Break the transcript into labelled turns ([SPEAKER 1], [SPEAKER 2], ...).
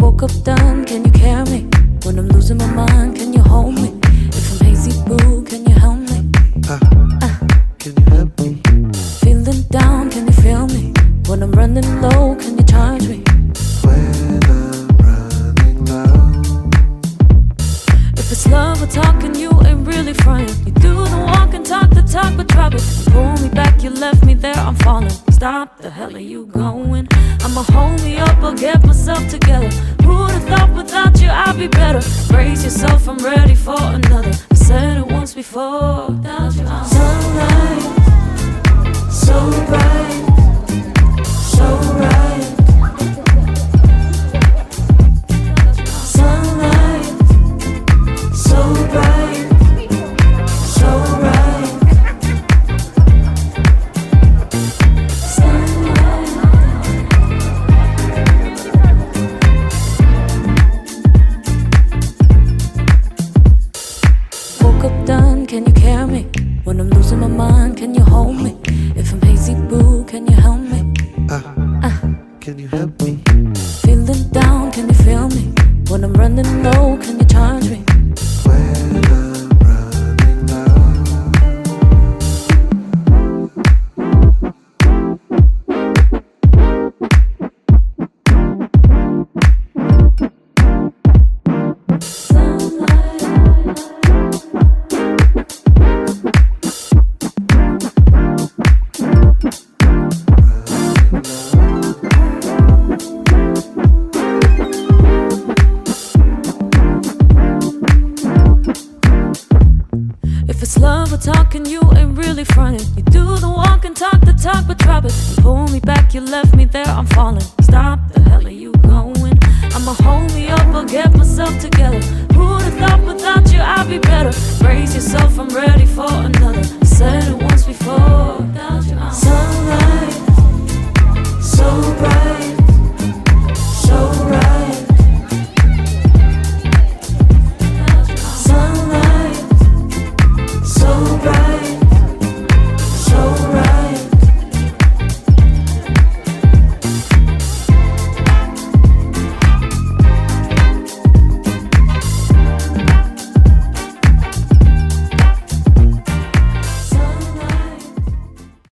[SPEAKER 1] Woke up done, can you carry me? When I'm losing my mind, can you hold me? If I'm hazy, boo, can you help me?
[SPEAKER 2] Can you help me?
[SPEAKER 1] Feeling down, can you feel me? When I'm running low, can you charge me?
[SPEAKER 2] When I'm running low.
[SPEAKER 1] If it's love or talking, you ain't really frontin'. You do the walk and talk the talk, but drop it. You pull me back, you left me there, I'm falling. Stop, the hell are you going? I'ma hold me up or get myself together. Who'd've thought without you I'd be better? Brace yourself, I'm ready for another. I said it once before. Without you, I'm sunlight, so bright, so right. Sunlight, so bright, so right. Woke up done, can you carry me? When I'm losing my mind, can you hold me? If I'm hazy, boo, can you help me?
[SPEAKER 2] Can you help me?
[SPEAKER 1] Feeling down, can you feel me? When I'm running low, can you charge me?
[SPEAKER 2] When I'm running low.
[SPEAKER 1] If it's love or talking, you ain't really frontin'. You do the walk and talk the talk, but drop it. You pull me back, you left me there, I'm falling. Stop, the hell are you going? I'ma hold me up or get myself together. Who'd've thought without you I'd be better? Brace yourself, I'm ready for another. I said it once before.